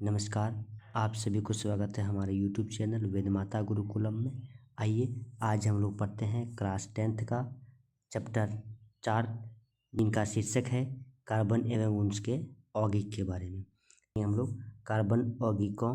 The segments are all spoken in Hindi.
नमस्कार। आप सभी को स्वागत है हमारे यूट्यूब चैनल वेदमाता गुरुकुलम में। आइए आज हम लोग पढ़ते हैं क्लास 10th का चैप्टर 4, जिनका शीर्षक है कार्बन एवं उसके यौगिक के बारे में। हम लोग कार्बन यौगिकों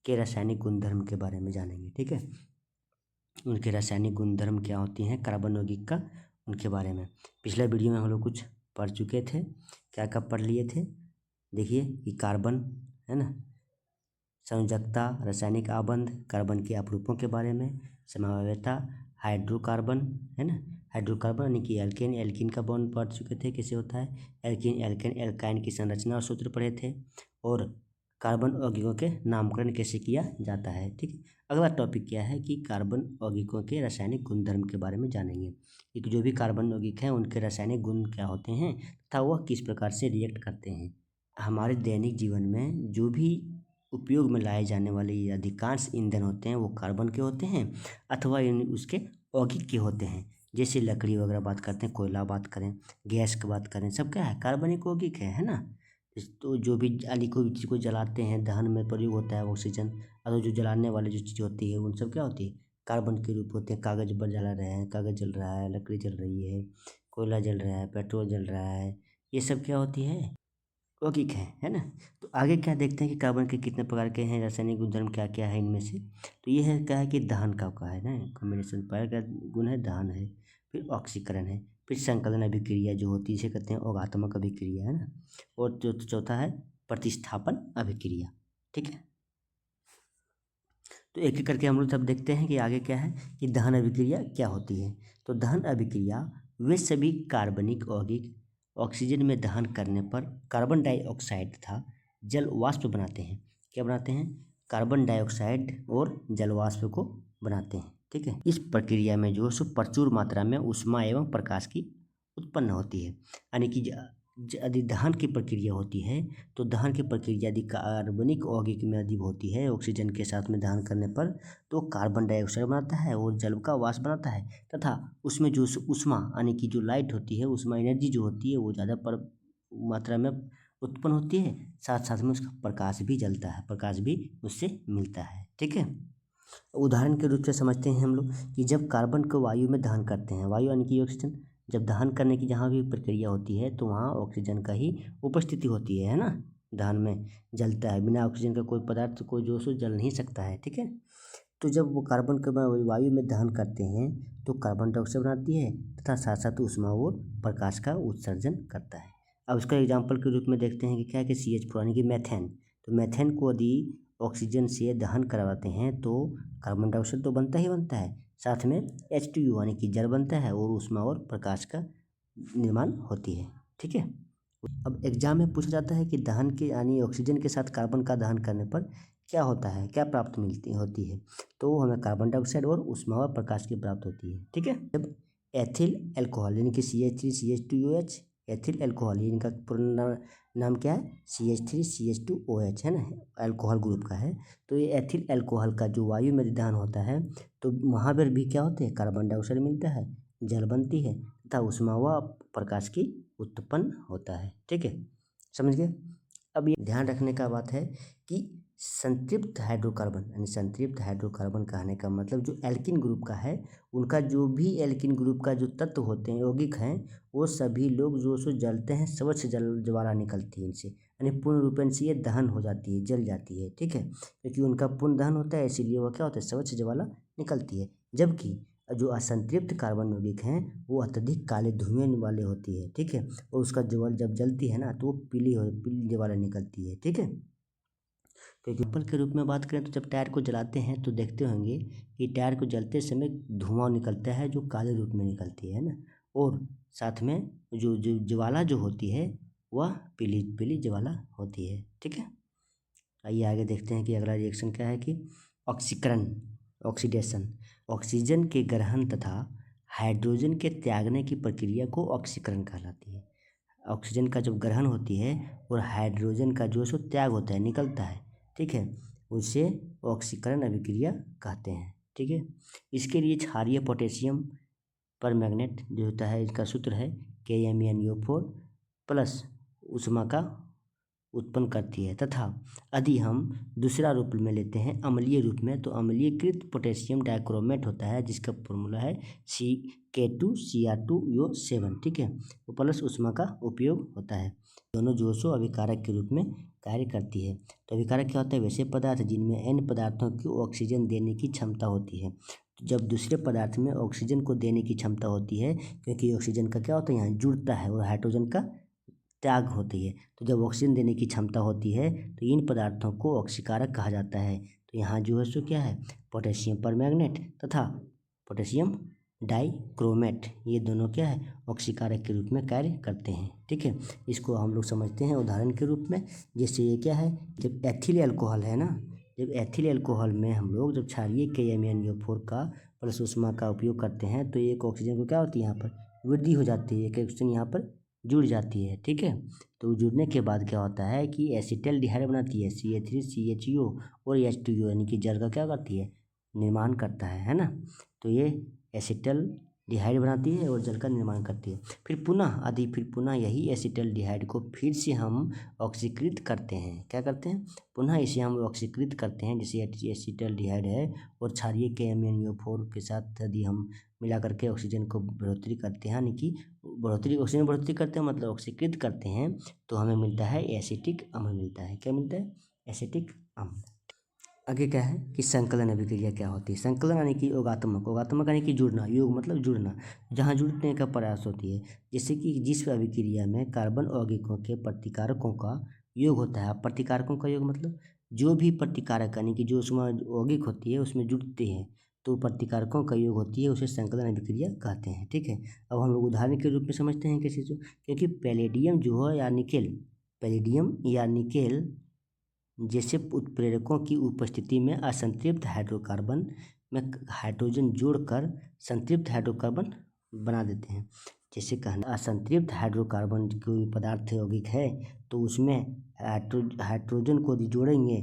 के रासायनिक गुणधर्म के बारे में जानेंगे। ठीक है, उनके रासायनिक गुणधर्म क्या होती हैं कार्बन यौगिक का, उनके बारे में पिछले वीडियो में हम लोग कुछ पढ़ चुके थे। क्या क्या पढ़ लिए थे देखिए कि कार्बन है ना, संयोजकता, रासायनिक आबंध, कार्बन के अपरूपों के बारे में, समवायता, हाइड्रोकार्बन है ना, हाइड्रोकार्बन यानी कि एल्केन, एल्कीन का बॉन्ड पढ़ चुके थे कैसे होता है, एल्कीन, एल्केन, एल्काइन की संरचना और सूत्र पढ़े थे, और कार्बन यौगिकों के नामकरण कैसे किया जाता है। ठीक है, अगला टॉपिक क्या है कि कार्बन यौगिकों के रासायनिक गुणधर्म के बारे में जानेंगे कि जो भी कार्बन यौगिक हैं उनके रासायनिक गुण क्या होते हैं तथा वह किस प्रकार से रिएक्ट करते हैं। हमारे दैनिक जीवन में जो भी उपयोग में लाए जाने वाले अधिकांश ईंधन होते हैं वो कार्बन के होते हैं अथवा उसके यौगिक के होते हैं। जैसे लकड़ी वगैरह बात करते हैं, कोयला बात करें, गैस की बात करें, सब क्या है कार्बनिक यौगिक है ना। तो जो भी कोई चीज़ को जलाते हैं, दहन में प्रयोग होता है ऑक्सीजन, और जो जलाने वाली जो चीज़ होती है उन सब क्या होती है कार्बन के रूप होते हैं। कागज पर जला रहे हैं, कागज जल रहा है, लकड़ी जल रही है, कोयला जल रहा है, पेट्रोल जल रहा है, ये सब क्या होती है यौगिक है ना। तो आगे क्या देखते हैं कि कार्बन के कितने प्रकार के हैं, रासायनिक गुणधर्म क्या क्या है इनमें से। तो ये है क्या है कि दहन का है ना, कॉम्बिनेशन। पहला क्या गुण है, दहन है, फिर ऑक्सीकरण है, फिर संकलन अभिक्रिया जो होती है इसे कहते हैं योगात्मक अभिक्रिया है ना, और जो चौथा है प्रतिस्थापन अभिक्रिया। ठीक है, तो एक एक करके हम लोग सब देखते हैं कि आगे क्या है कि दहन अभिक्रिया क्या होती है। तो दहन अभिक्रिया वे सभी कार्बनिक यौगिक ऑक्सीजन में दहन करने पर कार्बन डाइऑक्साइड तथा जल वाष्प बनाते हैं। क्या बनाते हैं, कार्बन डाइऑक्साइड और जल वाष्प को बनाते हैं। ठीक है, इस प्रक्रिया में जो है प्रचुर मात्रा में ऊष्मा एवं प्रकाश की उत्पन्न होती है। यानी कि यदि दहन की प्रक्रिया होती है तो दहन की प्रक्रिया यदि कार्बनिक यौगिक में अधिक होती है ऑक्सीजन के साथ में दहन करने पर तो कार्बन डाइऑक्साइड बनाता है और जल का वाष्प बनाता है, तथा उसमें जो ऊष्मा यानी कि जो लाइट होती है, ऊष्मा एनर्जी जो होती है वो ज़्यादा मात्रा में उत्पन्न होती है। साथ साथ में उसका प्रकाश भी जलता है, प्रकाश भी उससे मिलता है। ठीक है, उदाहरण के रूप से समझते हैं हम लोग कि जब कार्बन को वायु में दहन करते हैं, वायु यानी कि ऑक्सीजन, जब दहन करने की जहाँ भी प्रक्रिया होती है तो वहाँ ऑक्सीजन का ही उपस्थिति होती है ना। दहन में जलता है, बिना ऑक्सीजन का कोई पदार्थ कोई जो सो जल नहीं सकता है। ठीक है, तो जब वो कार्बन को वायु में दहन करते हैं तो कार्बन डाइऑक्साइड बनाती है तथा साथ साथ ऊष्मा और प्रकाश का उत्सर्जन करता है। अब उसका एग्जाम्पल के रूप में देखते हैं कि क्या है कि CH4 यानी कि मैथेन। तो मैथेन को यदि ऑक्सीजन से दहन करवाते हैं तो कार्बन डाइऑक्साइड तो बनता ही बनता है, साथ में H2O यानी कि जल बनता है और ऊष्मा और प्रकाश का निर्माण होती है। ठीक है, अब एग्जाम में पूछा जाता है कि दहन के यानी ऑक्सीजन के साथ कार्बन का दहन करने पर क्या होता है, क्या प्राप्त मिलती होती है। तो हमें कार्बन डाइऑक्साइड और ऊष्मा और प्रकाश की प्राप्त होती है। ठीक है, जब एथिल अल्कोहल यानी कि CH3CH2OH, एथिल अल्कोहल इनका पूर्ण नाम क्या है, CH3CH2OH है ना, अल्कोहल ग्रुप का है। तो ये एथिल अल्कोहल का जो वायु में दहन होता है तो वहाँ पर भी क्या होते हैं कार्बन डाइऑक्साइड मिलता है, जल बनती है तथा ऊष्मा व प्रकाश की उत्पन्न होता है। ठीक है, समझ गए। अब ये ध्यान रखने का बात है कि संतृप्त हाइड्रोकार्बन यानी संतृप्त हाइड्रोकार्बन कहने का मतलब जो एल्किन ग्रुप का है, उनका जो भी एल्किन ग्रुप का जो तत्व होते हैं यौगिक हैं वो सभी लोग जो सो जलते हैं, स्वच्छ जल ज्वाला निकलती है इनसे, यानी पूर्ण रूपेण से ये दहन हो जाती है, जल जाती है। ठीक है, क्योंकि उनका पूर्ण दहन होता है इसीलिए वह क्या होता है स्वच्छ ज्वाला निकलती है। जबकि जो असंतृप्त कार्बन यौगिक हैं वो अत्यधिक काले धुएं वाले होती है। ठीक है, और उसका ज्वाला जब जलती है ना तो वो पीली ज्वाला निकलती है। ठीक है, तो एग्जाम्पल के रूप में बात करें तो जब टायर को जलाते हैं तो देखते होंगे कि टायर को जलते समय धुआं निकलता है जो काले रूप में निकलती है ना, और साथ में जो जो ज्वाला जो होती है वह पीली पीली ज्वाला होती है। ठीक है, आइए आगे देखते हैं कि अगला रिएक्शन क्या है कि ऑक्सीकरण, ऑक्सीडेशन। ऑक्सीजन के ग्रहण तथा हाइड्रोजन के त्यागने की प्रक्रिया को ऑक्सीकरण कहलाती है। ऑक्सीजन का जब ग्रहण होती है और हाइड्रोजन का जो सो त्याग होता है, निकलता है, ठीक है, उसे ऑक्सीकरण अभिक्रिया कहते हैं। ठीक है, इसके लिए क्षारीय पोटेशियम पर मैग्नेट जो होता है इसका सूत्र है KMnO4 प्लस ऊष्मा का उत्पन्न करती है। तथा यदि हम दूसरा रूप में लेते हैं अम्लीय रूप में, तो अम्लीयकृत पोटेशियम डाइक्रोमेट होता है जिसका फॉर्मूला है K2Cr2O7, ठीक है। वो प्लस ऊष्मा का उपयोग होता है। दोनों जो सो अभिकारक के रूप में कार्य करती है। तो अभिकारक क्या होता है? वैसे पदार्थ जिनमें n पदार्थों की ऑक्सीजन देने की क्षमता होती है। तो जब दूसरे पदार्थ में ऑक्सीजन को देने की क्षमता होती है, क्योंकि ऑक्सीजन का क्या होता है, यहाँ जुड़ता है, और हाइड्रोजन का त्याग होती है। तो जब ऑक्सीजन देने की क्षमता होती है तो इन पदार्थों को ऑक्सीकारक कहा जाता है। तो यहाँ जो है सो क्या है, पोटेशियम परमैंगनेट तथा पोटेशियम डाइक्रोमेट, ये दोनों क्या है, ऑक्सीकारक के रूप में कार्य करते हैं, ठीक है। इसको हम लोग समझते हैं उदाहरण के रूप में। जैसे ये क्या है, जब एथिल अल्कोहल है ना, जब एथिल अल्कोहल में हम लोग जब क्षारीय KMnO4 का प्लस ऊष्मा का उपयोग करते हैं तो एक ऑक्सीजन को क्या होती है, यहाँ पर वृद्धि हो जाती है, एक ऑक्सीजन यहाँ पर जुड़ जाती है, ठीक है। तो जुड़ने के बाद क्या होता है कि एसिटल्डिहाइड बनाती है, CH3CHO और H2O, यानी कि जल का क्या करती है, निर्माण करता है ना। तो ये एसिटल्डिहाइड बनाती है और जल का निर्माण करती है। फिर पुनः यही एसिटल्डिहाइड को फिर से हम ऑक्सीकृत करते हैं। क्या करते हैं? पुनः इसे हम ऑक्सीकृत करते हैं। जैसे एसिटल्डिहाइड है और क्षारीय KMnO4 के साथ यदि हम मिला करके ऑक्सीजन को बढ़ोतरी करते हैं, यानी कि ऑक्सीजन बढ़ोतरी करते हैं मतलब ऑक्सीकृत करते हैं, तो हमें मिलता है एसिटिक अम्ल मिलता है। क्या मिलता है? एसिटिक अम्ल। आगे क्या है कि संकलन अभिक्रिया क्या होती है? संकलन यानी कि योगात्मक यानी कि जुड़ना, योग मतलब जुड़ना, जहाँ जुड़ने का प्रयास होती है। जैसे कि जिस अभिक्रिया में कार्बन यौगिकों के प्रतिकारकों का योग होता है। प्रतिकारकों का योग मतलब जो भी प्रतिकारक यानी कि जो उसमें यौगिक होती है उसमें जुड़ते हैं, तो प्रतिकारकों का योग होती है, उसे संकलन अभिक्रिया कहते हैं, ठीक है। अब हम लोग उदाहरण के रूप में समझते हैं किसी चीज़, क्योंकि पैलेडियम जो है या निकेल जैसे उत्प्रेरकों की उपस्थिति में असंतृप्त हाइड्रोकार्बन में हाइड्रोजन जोड़कर संतृप्त हाइड्रोकार्बन बना देते हैं। जैसे कहना असंतृप्त हाइड्रोकार्बन कोई पदार्थ यौगिक है तो उसमें हाइड्रोजन को यदि जोड़ेंगे,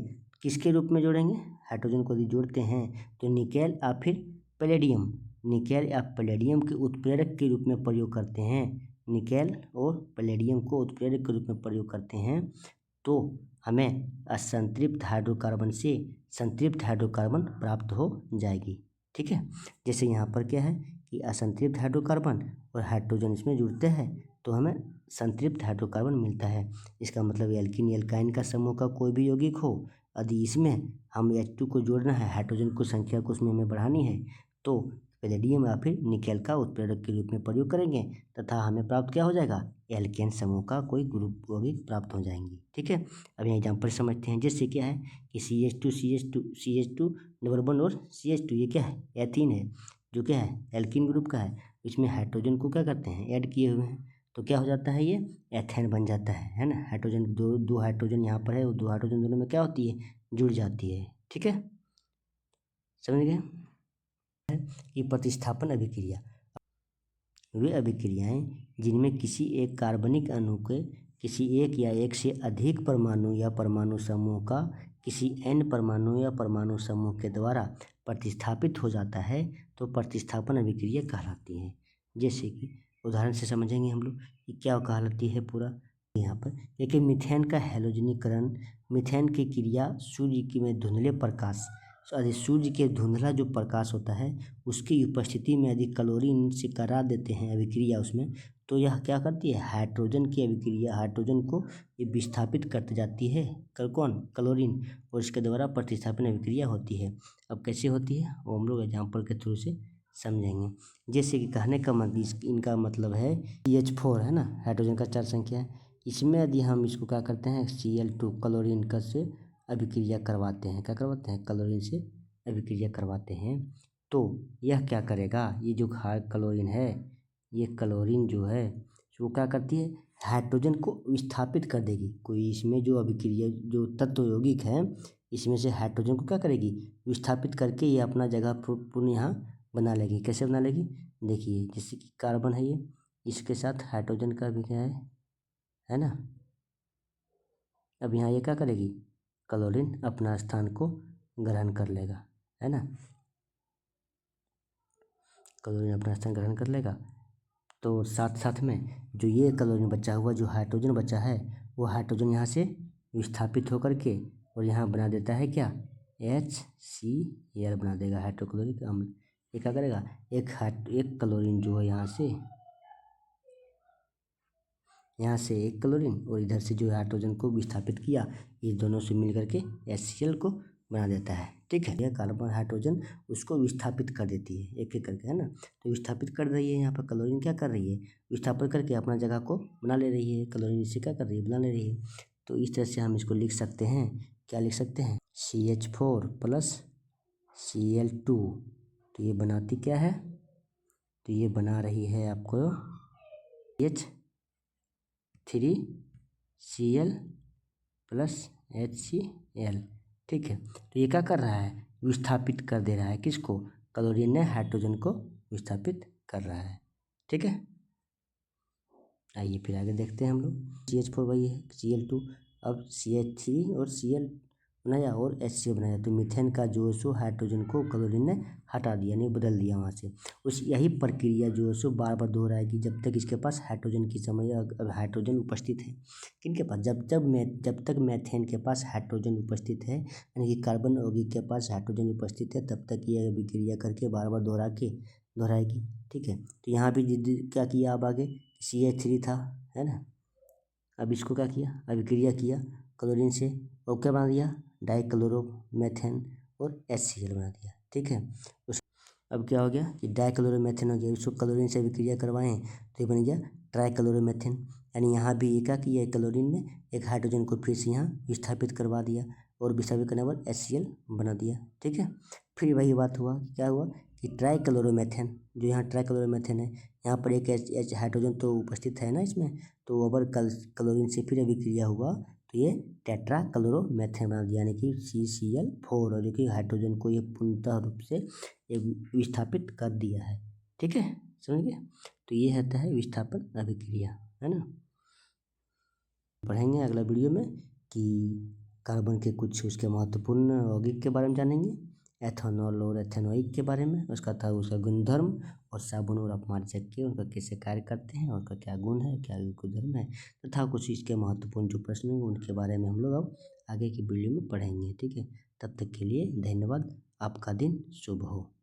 किसके रूप में जोड़ेंगे? हाइड्रोजन को यदि जोड़ते हैं तो निकेल या फिर पैलेडियम के उत्प्रेरक के रूप में प्रयोग करते हैं। निकेल और पैलेडियम को उत्प्रेरक के रूप में प्रयोग करते हैं, तो हमें असंतृप्त हाइड्रोकार्बन से संतृप्त हाइड्रोकार्बन प्राप्त हो जाएगी, ठीक है। जैसे यहाँ पर क्या है कि असंतृप्त हाइड्रोकार्बन और हाइड्रोजन इसमें जुड़ते हैं तो हमें संतृप्त हाइड्रोकार्बन मिलता है। इसका मतलब एल्कीन एल्काइन का समूह का कोई भी यौगिक हो, यदि इसमें हम H2 को जोड़ना है, हाइड्रोजन को संख्या को उसमें हमें बढ़ानी है, तो पैलेडियम या फिर निकेल का उत्प्रेरक के रूप में प्रयोग करेंगे तथा हमें प्राप्त क्या हो जाएगा? एल्केन समूह का कोई ग्रुप यौगिक प्राप्त हो जाएंगी, ठीक है। अब यहाँ एग्जाम्पल समझते हैं। जैसे क्या है कि CH2 डबल बॉन्ड और CH2, ये क्या है? एथीन है, जो क्या है? एल्कीन ग्रुप का है। इसमें हाइड्रोजन को क्या करते हैं? ऐड किए हुए हैं, तो क्या हो जाता है? ये एथेन बन जाता है ना। हाइड्रोजन दो हाइड्रोजन यहाँ पर है, वो दो हाइड्रोजन दोनों में क्या होती है? जुड़ जाती है, ठीक है। समझ गए? कि प्रतिस्थापन अभिक्रिया वे अभिक्रियाएं जिनमें किसी एक कार्बनिक अणु के किसी एक या एक से अधिक परमाणु या परमाणु समूह का किसी n परमाणु या परमाणु समूह के द्वारा प्रतिस्थापित हो जाता है, तो प्रतिस्थापन अभिक्रिया कहलाती है। जैसे कि उदाहरण से समझेंगे हम लोग कि क्या कहलाती है पूरा यहाँ पर। देखिए, मीथेन का हैलोजनीकरण, मीथेन की क्रिया सूर्य की में धुंधले प्रकाश, यदि सूर्य के धुंधला जो प्रकाश होता है उसकी उपस्थिति में यदि क्लोरीन से करा देते हैं अभिक्रिया उसमें, तो यह क्या करती है? हाइड्रोजन की अभिक्रिया, हाइड्रोजन को ये विस्थापित करती जाती है। कौन? क्लोरीन, और इसके द्वारा प्रतिस्थापन अभिक्रिया होती है। अब कैसे होती है वो हम लोग एग्जाम्पल के थ्रू से समझेंगे। जैसे कि कहने का मतलब इनका मतलब है CH4 है ना, हाइड्रोजन का 4 संख्या है। इसमें यदि हम इसको क्या करते हैं? Cl2 क्लोरीन का से अभिक्रिया करवाते हैं। क्या करवाते हैं? क्लोरीन से अभिक्रिया करवाते हैं, तो यह क्या करेगा? ये जो क्लोरीन है, ये क्लोरीन जो है वो क्या करती है? हाइड्रोजन को विस्थापित कर देगी। कोई इसमें जो अभिक्रिया जो तत्व यौगिक है इसमें से हाइड्रोजन को क्या करेगी? विस्थापित करके ये अपना जगह पुनः यहाँ बना लेगी। कैसे बना लेगी? देखिए, जैसे कि कार्बन है, ये इसके साथ हाइड्रोजन का भी क्या है ना। अब यहाँ ये क्या करेगी? क्लोरीन अपना स्थान को ग्रहण कर लेगा, है ना। क्लोरीन अपना स्थान ग्रहण कर लेगा, तो साथ साथ में जो ये क्लोरीन बचा हुआ, जो हाइड्रोजन बचा है, वो हाइड्रोजन यहाँ से विस्थापित होकर के और यहाँ बना देता है क्या, HCl बना देगा, हाइड्रोक्लोरिक अम्ल। ये क्या करेगा, एक क्लोरीन जो है यहाँ से एक क्लोरीन और इधर से जो है हाइड्रोजन को विस्थापित किया, ये दोनों से मिल करके HCl को बना देता है। ठीक है, यह कार्बन हाइड्रोजन उसको विस्थापित कर देती है एक एक करके, है ना। तो विस्थापित कर रही है, यहाँ पर क्लोरीन क्या कर रही है, विस्थापित करके अपना जगह को बना ले रही है। क्लोरीन इससे क्या कर रही है, बना ले रही है। तो इस तरह से हम इसको लिख सकते हैं, क्या लिख सकते हैं, CH4 प्लस Cl2। तो ये बनाती क्या है, तो ये बना रही है आपको H3Cl प्लस HCl। ठीक है, तो ये क्या कर रहा है, विस्थापित कर दे रहा है, किसको, क्लोरीन ने हाइड्रोजन को विस्थापित कर रहा है। ठीक है, आइए फिर आगे देखते हैं हम लोग। CH4 वही है, Cl2, अब CH3 और Cl बनाया और HCl बनाया, तो मीथेन का जो सो हाइड्रोजन को क्लोरीन ने हटा दिया, नहीं बदल दिया वहाँ से। उस यही प्रक्रिया जो है सो बार बार दोहराएगी जब तक इसके पास हाइड्रोजन की समय हाइड्रोजन उपस्थित है। किनके पास, जब तक मीथेन के पास हाइड्रोजन उपस्थित है, यानी कि कार्बन यौगिक के पास हाइड्रोजन उपस्थित है, तब तक ये अभिक्रिया करके बार बार दोहराएगी। ठीक है, तो यहाँ भी क्या किया, अब आगे CH3 था, है ना, अब इसको क्या किया, अभिक्रिया किया क्लोरीन से और क्या बना दिया, डाइक्लोरोमेथेन और HCl बना दिया। ठीक है, अब क्या हो गया कि डाइक्लोरोमेथेन हो गया, उसको क्लोरीन से अभिक्रिया करवाएं तो ये बन गया ट्राइक्लोरोमेथेन। यानी यहाँ भी ये क्या किया, क्लोरीन ने एक हाइड्रोजन को फिर से यहाँ विस्थापित करवा दिया और विस्थापित करने के बाद HCl बना दिया। ठीक है, फिर वही बात हुआ, क्या हुआ कि ट्राइक्लोरोमेथेन, जो यहाँ ट्राइक्लोरोमेथेन है, यहाँ पर एक H हाइड्रोजन तो उपस्थित है ना इसमें, तो अगर क्लोरीन से फिर अभिक्रिया हुआ तो ये टेट्राक्लोरोमेथेन बना दिया, यानी कि CCl4, और जो कि हाइड्रोजन को ये पूर्णतः रूप से विस्थापित कर दिया है। ठीक है, समझ गए, तो ये होता है विस्थापन अभिक्रिया, है ना। पढ़ेंगे अगला वीडियो में कि कार्बन के कुछ उसके महत्वपूर्ण यौगिक के बारे में जानेंगे, एथेनॉल और एथेनोइक के बारे में, उसका था उसका गुणधर्म, और साबुन और अपमार्जक के उनका कैसे कार्य करते हैं, उनका क्या गुण है, क्या गुणधर्म है, तथा कुछ इसके महत्वपूर्ण जो प्रश्न हैं उनके बारे में हम लोग अब आगे की वीडियो में पढ़ेंगे। ठीक है, तब तक के लिए धन्यवाद, आपका दिन शुभ हो।